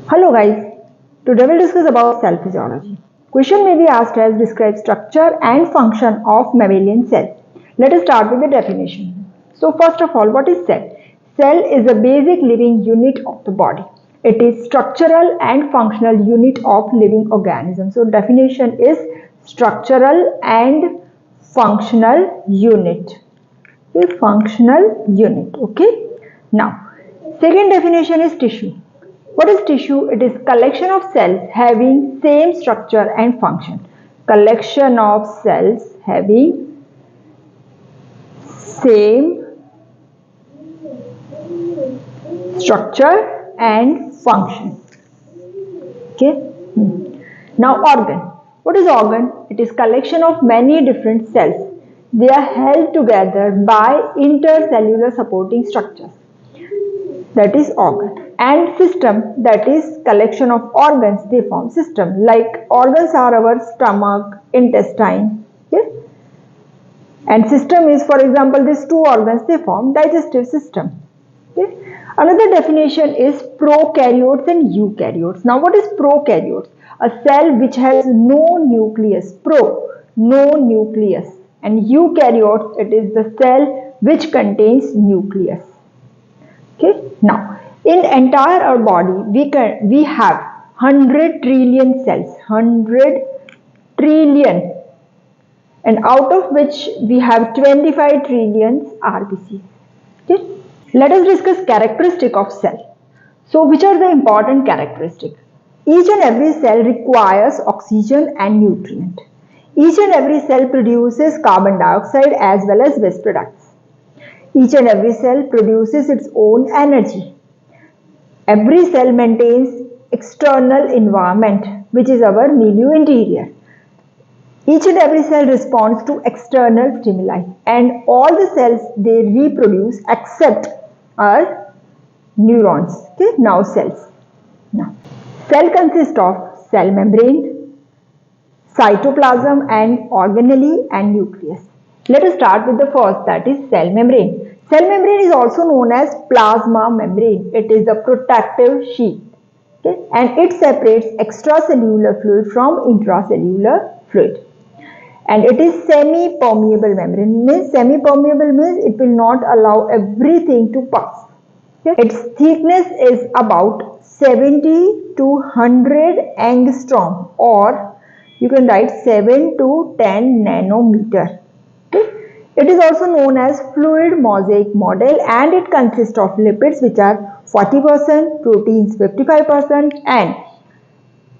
Hello guys, today we'll discuss about cell physiology. Question may be asked as describe structure and function of mammalian cell. Let us start with the definition. So first of all, what is cell? Cell is a basic living unit of the body. It is structural and functional unit of living organism. So definition is structural and functional unit. A functional unit. Okay. Now, second definition is tissue. What is tissue? It is collection of cells having same structure and function. Collection of cells having same structure and function. Okay. Now organ. What is organ? It is collection of many different cells. They are held together by intercellular supporting structures. That is organ. And system, that is collection of organs, they form system. Like organs are our stomach, intestine. Okay? And system is, for example, these two organs, they form digestive system. Okay? Another definition is prokaryotes and eukaryotes. Now what is prokaryotes? A cell which has no nucleus. No nucleus. And eukaryotes, it is the cell which contains nucleus. Okay. Now, in entire our body, we have 100 trillion cells, 100 trillion, and out of which we have 25 trillion RBCs. Okay. Let us discuss characteristic of cell. So, which are the important characteristics? Each and every cell requires oxygen and nutrient. Each and every cell produces carbon dioxide as well as waste products. Each and every cell produces its own energy. Every cell maintains external environment, which is our milieu interior. Each and every cell responds to external stimuli, and all the cells, they reproduce except our neurons. Okay, now cells. Now, cell consists of cell membrane, cytoplasm and organelle and nucleus. Let us start with the first, that is cell membrane. Cell membrane is also known as plasma membrane. It is a protective sheath, okay? And it separates extracellular fluid from intracellular fluid. And it is semi-permeable membrane. Semi-permeable means it will not allow everything to pass. Okay? Its thickness is about 70 to 100 angstrom, or you can write 7 to 10 nanometer. It is also known as fluid mosaic model, and it consists of lipids which are 40%, proteins 55%, and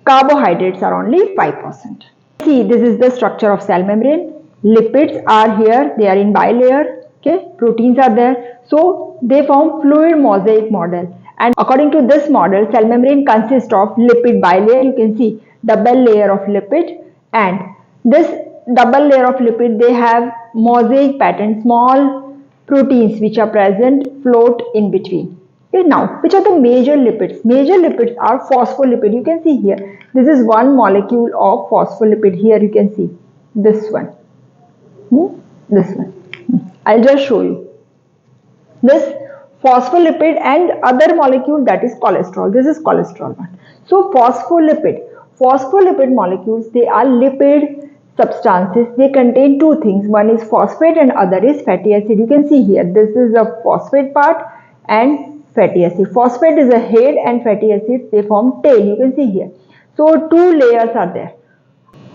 carbohydrates are only 5%. See, this is the structure of cell membrane. Lipids are here, they are in bilayer. Okay, proteins are there. So they form fluid mosaic model. And according to this model, cell membrane consists of lipid bilayer. You can see double layer of lipid, and this double layer of lipid, they have mosaic pattern, small proteins which are present float in between. Okay, now which are the major lipids? Major lipids are phospholipid. You can see here, this is one molecule of phospholipid. Here you can see this one. This one. I'll just show you. This phospholipid and other molecule, that is cholesterol. This is cholesterol one. So phospholipid molecules, they are lipid substances. They contain two things. One is phosphate and other is fatty acid. You can see here, this is a phosphate part and fatty acid. Phosphate is a head and fatty acid, they form tail. You can see here. So two layers are there.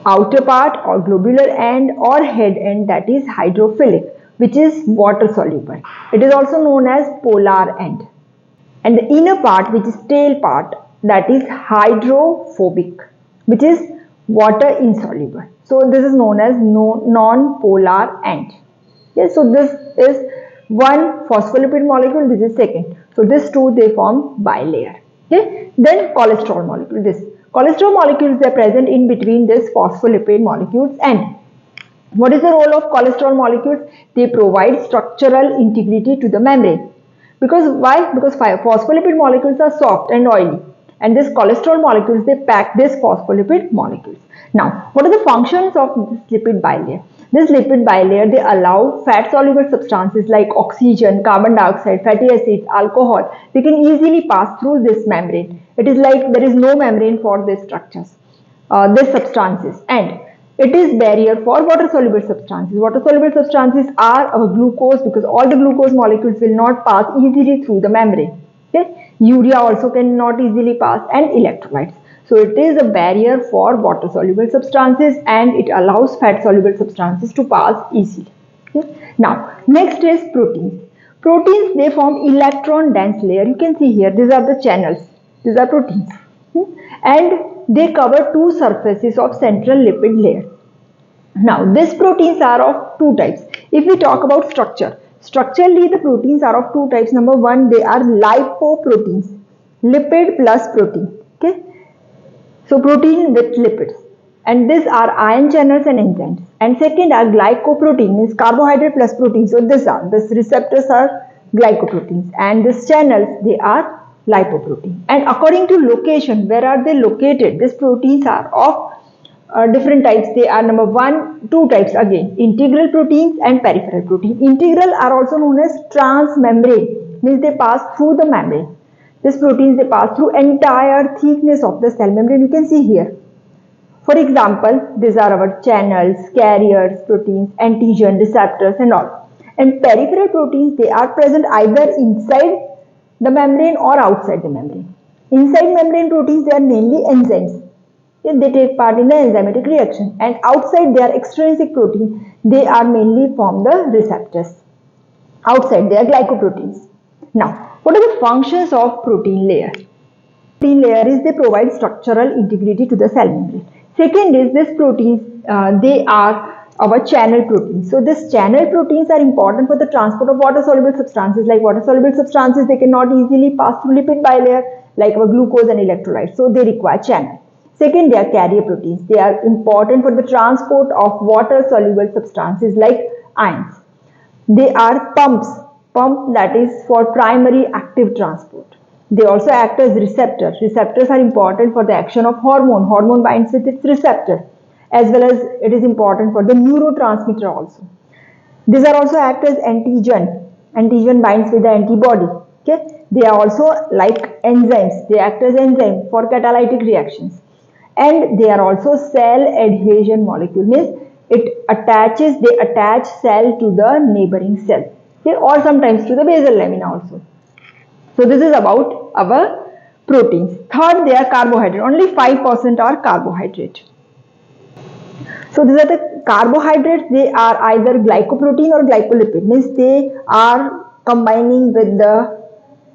Outer part or globular end or head end, that is hydrophilic, which is water soluble. It is also known as polar end. And the inner part, which is tail part, that is hydrophobic, which is water insoluble. So this is known as non-polar end. Okay, so this is one phospholipid molecule, this is second. So these two, they form bilayer. Okay, then cholesterol molecule. This cholesterol molecules, they are present in between this phospholipid molecules. And what is the role of cholesterol molecules? They provide structural integrity to the membrane. Because why? Because phospholipid molecules are soft and oily, and this cholesterol molecules, they pack this phospholipid molecules. Now, what are the functions of this lipid bilayer? This lipid bilayer, they allow fat-soluble substances like oxygen, carbon dioxide, fatty acids, alcohol. They can easily pass through this membrane. It is like there is no membrane for these structures, these substances, and it is barrier for water-soluble substances. Water-soluble substances are our glucose, because all the glucose molecules will not pass easily through the membrane. Okay? Urea also cannot easily pass, and electrolytes. So it is a barrier for water-soluble substances, and it allows fat-soluble substances to pass easily. Okay? Now, next is proteins. Proteins, they form electron-dense layer. You can see here, these are the channels. These are proteins. And they cover two surfaces of central lipid layer. Now, these proteins are of two types. If we talk about structure, structurally the proteins are of two types. Number one, they are lipoproteins, lipid plus protein. Okay, so protein with lipids, and these are ion channels and enzymes. And second are glycoprotein, means carbohydrate plus protein. So these receptors are glycoproteins, and these channels, they are lipoprotein. And according to location, where are they located? These proteins are of different types. They are number one, two types again, integral proteins and peripheral protein. Integral are also known as transmembrane, means they pass through the membrane. These proteins, they pass through entire thickness of the cell membrane. You can see here. For example, these are our channels, carriers, proteins, antigen, receptors and all. And peripheral proteins, they are present either inside the membrane or outside the membrane. Inside membrane proteins, they are mainly enzymes. They take part in the enzymatic reaction, and outside they are extrinsic protein. They are mainly from the receptors. Outside they are glycoproteins. Now, what are the functions of protein layer? Protein layer is they provide structural integrity to the cell membrane. Second is this proteins, they are our channel proteins. So these channel proteins are important for the transport of water soluble substances. Like water soluble substances, they cannot easily pass through lipid bilayer like our glucose and electrolytes. So they require channel. Second, they are carrier proteins. They are important for the transport of water-soluble substances like ions. They are pump that is for primary active transport. They also act as receptors. Receptors are important for the action of hormone. Hormone binds with its receptor, as well as it is important for the neurotransmitter also. These are also act as antigen. Antigen binds with the antibody. Okay? They are also like enzymes. They act as enzyme for catalytic reactions. And they are also cell adhesion molecule, means they attach cell to the neighboring cell, okay, or sometimes to the basal lamina also. So this is about our proteins. Third, they are carbohydrate. Only 5% are carbohydrate. So these are the carbohydrates. They are either glycoprotein or glycolipid, means they are combining with the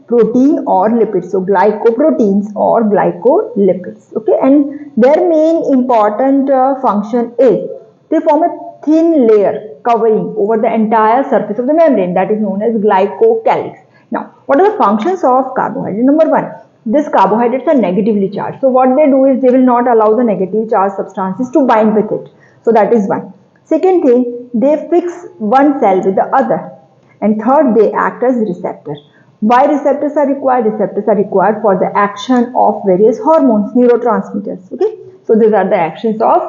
protein or lipids. So glycoproteins or glycolipids. Okay, and their main important function is they form a thin layer covering over the entire surface of the membrane, that is known as glycocalyx. Now, what are the functions of carbohydrate? Number one, these carbohydrates are negatively charged. So what they do is they will not allow the negative charged substances to bind with it. So that is one. Second thing, they fix one cell with the other. And third, they act as receptors. Why receptors are required? Receptors are required for the action of various hormones, neurotransmitters. Okay, so these are the actions of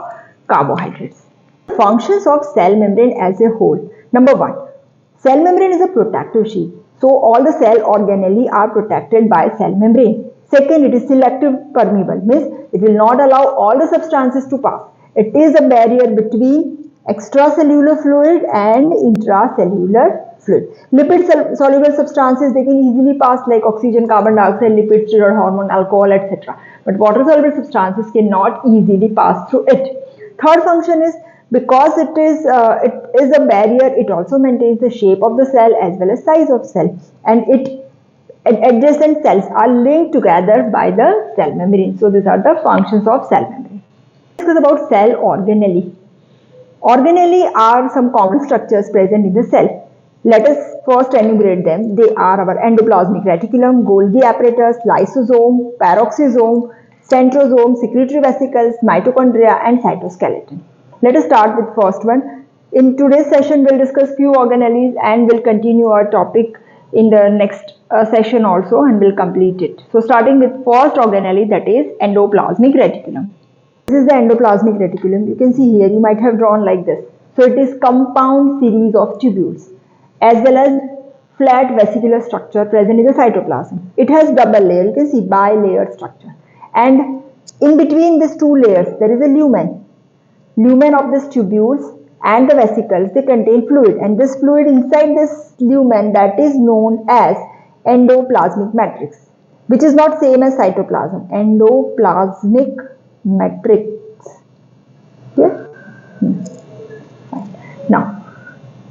carbohydrates. Functions of cell membrane as a whole. Number one, cell membrane is a protective sheet. So all the cell organelles are protected by cell membrane. Second, it is selective permeable, means it will not allow all the substances to pass. It is a barrier between extracellular fluid and intracellular fluid. Lipid soluble substances, they can easily pass like oxygen, carbon dioxide, lipids, steroid hormone, alcohol, etc. But water soluble substances cannot easily pass through it. Third function is, because it is a barrier, it also maintains the shape of the cell as well as size of cell, and adjacent cells are linked together by the cell membrane. So these are the functions of cell membrane. Let's discuss about cell organelle. Organelle are some common structures present in the cell. Let us first enumerate them. They are our endoplasmic reticulum, Golgi apparatus, lysosome, peroxisome, centrosome, secretory vesicles, mitochondria and cytoskeleton. Let us start with first one. In today's session, we'll discuss few organelles and we'll continue our topic in the next session also, and we'll complete it. So starting with first organelle, that is endoplasmic reticulum. This is the endoplasmic reticulum. You can see here, you might have drawn like this. So it is compound series of tubules as well as flat vesicular structure present in the cytoplasm. It has double layer, you can see bi-layered structure, and in between these two layers there is a lumen. Lumen of these tubules and the vesicles, they contain fluid, and this fluid inside this lumen, that is known as endoplasmic matrix, which is not same as cytoplasm. Endoplasmic matrix. Okay? Now,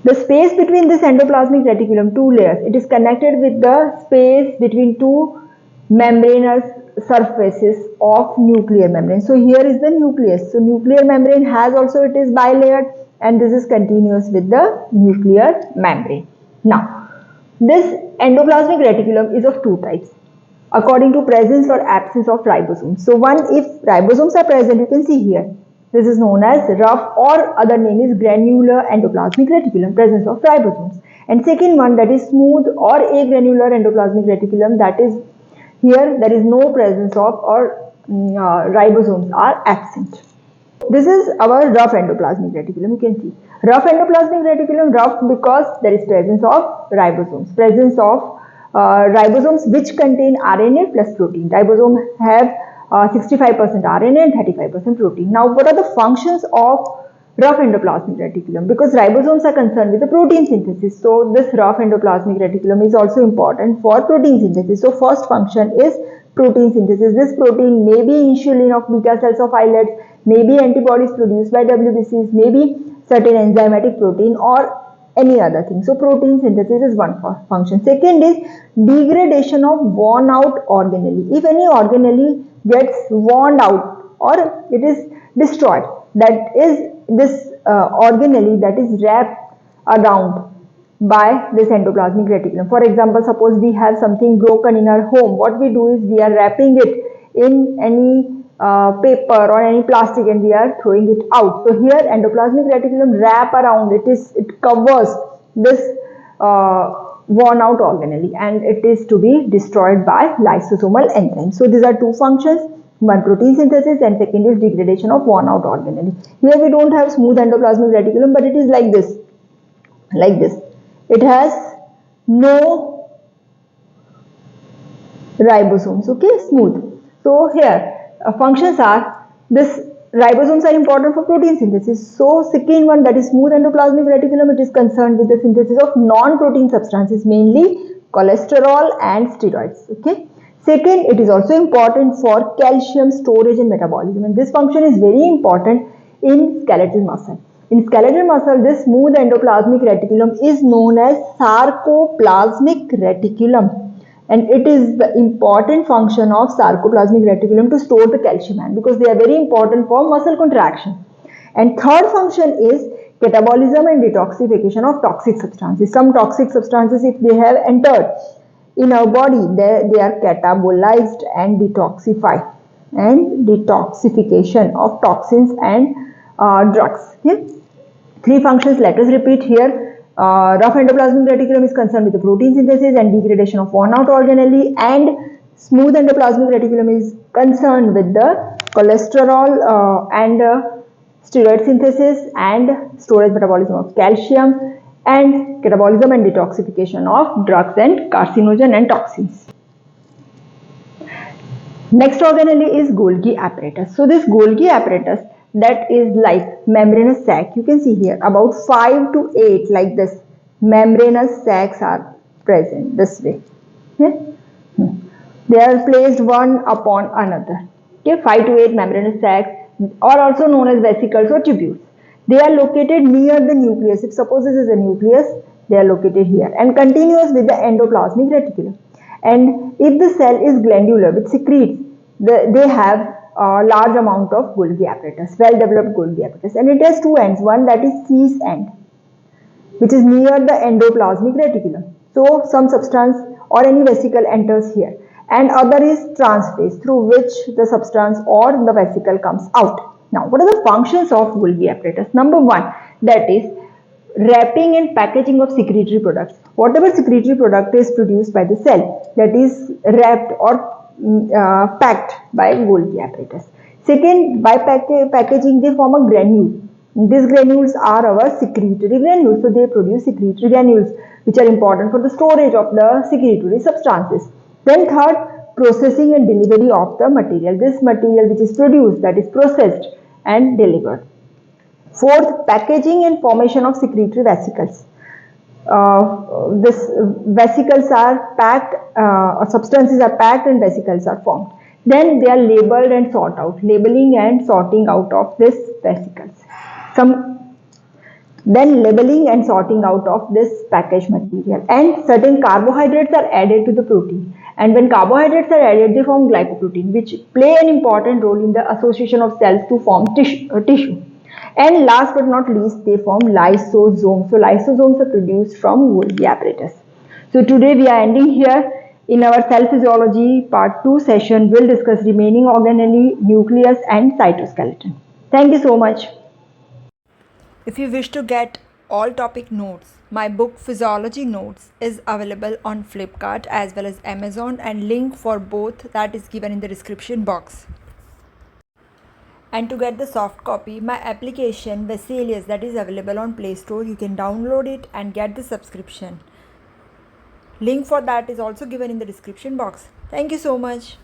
the space between this endoplasmic reticulum, two layers, it is connected with the space between two membranous surfaces of nuclear membrane. So here is the nucleus. So nuclear membrane has also, it is bilayered, and this is continuous with the nuclear membrane. Now, this endoplasmic reticulum is of two types according to presence or absence of ribosomes. So one, if ribosomes are present, you can see here, this is known as rough, or other name is granular endoplasmic reticulum, presence of ribosomes. And second one, that is smooth or agranular endoplasmic reticulum, that is here there is no presence of, or ribosomes are absent. This is our rough endoplasmic reticulum. You can see rough endoplasmic reticulum, rough because there is presence of ribosomes. Presence of ribosomes which contain RNA plus protein. Ribosome have 65% RNA and 35% protein. Now, what are the functions of rough endoplasmic reticulum? Because ribosomes are concerned with the protein synthesis, so this rough endoplasmic reticulum is also important for protein synthesis. So first function is protein synthesis. This protein may be insulin of beta cells of islets, may be antibodies produced by WBCs, may be certain enzymatic protein, or any other thing. So protein synthesis is one function. Second is degradation of worn out organelle. If any organelle gets worn out or it is destroyed, that is this organelle that is wrapped around by this endoplasmic reticulum. For example, suppose we have something broken in our home, what we do is we are wrapping it in any paper or any plastic and we are throwing it out. So here endoplasmic reticulum wrap around it, it covers this worn out organelle, and it is to be destroyed by lysosomal enzymes. So these are two functions, one protein synthesis and second is degradation of worn out organelle. Here we don't have smooth endoplasmic reticulum, but it is like this, it has no ribosomes, okay, smooth. So here functions are, this ribosomes are important for protein synthesis. So second one, that is smooth endoplasmic reticulum, it is concerned with the synthesis of non-protein substances, mainly cholesterol and steroids. Okay. Second, it is also important for calcium storage and metabolism, and this function is very important in skeletal muscle. In skeletal muscle, this smooth endoplasmic reticulum is known as sarcoplasmic reticulum. And it is the important function of sarcoplasmic reticulum to store the calcium ion, because they are very important for muscle contraction. And third function is catabolism and detoxification of toxic substances. Some toxic substances, if they have entered in our body, they are catabolized and detoxified. And detoxification of toxins and drugs. Okay? Three functions, let us repeat here. Rough endoplasmic reticulum is concerned with the protein synthesis and degradation of worn out organelle, and smooth endoplasmic reticulum is concerned with the cholesterol and steroid synthesis and storage metabolism of calcium, and catabolism and detoxification of drugs and carcinogen and toxins. Next organelle is Golgi apparatus. So this Golgi apparatus, that is like membranous sac. You can see here about 5 to 8 like this membranous sacs are present this way. Okay? They are placed one upon another. Okay? 5 to 8 membranous sacs, or also known as vesicles or tubules. They are located near the nucleus. If suppose this is a nucleus, they are located here and continuous with the endoplasmic reticulum. And if the cell is glandular, which secretes, they have a large amount of Golgi apparatus, well developed Golgi apparatus, and it has two ends. One, that is Cis end, which is near the endoplasmic reticulum. So some substance or any vesicle enters here, and other is transphase, through which the substance or the vesicle comes out. Now, what are the functions of Golgi apparatus? Number one, that is wrapping and packaging of secretory products. Whatever secretory product is produced by the cell, that is wrapped or packed by Golgi apparatus. Second, by packaging, they form a granule. These granules are our secretory granules. So they produce secretory granules which are important for the storage of the secretory substances. Then third, processing and delivery of the material. This material which is produced, that is processed and delivered. Fourth, packaging and formation of secretory vesicles. This vesicles are packed, substances are packed and vesicles are formed. Then they are labeled and sort out, labeling and sorting out of this vesicles. Then labeling and sorting out of this packaged material, and certain carbohydrates are added to the protein, and when carbohydrates are added they form glycoprotein, which play an important role in the association of cells to form tissue. And last but not least, they form lysosomes. So lysosomes are produced from Golgi apparatus. So today we are ending here. In our cell physiology part 2 session, we'll discuss remaining organelle, nucleus and cytoskeleton. Thank you so much. If you wish to get all topic notes, my book Physiology Notes is available on Flipkart as well as Amazon, and link for both that is given in the description box. And to get the soft copy, my application Vesalius, that is available on Play Store. You can download it and get the subscription. Link for that is also given in the description box. Thank you so much.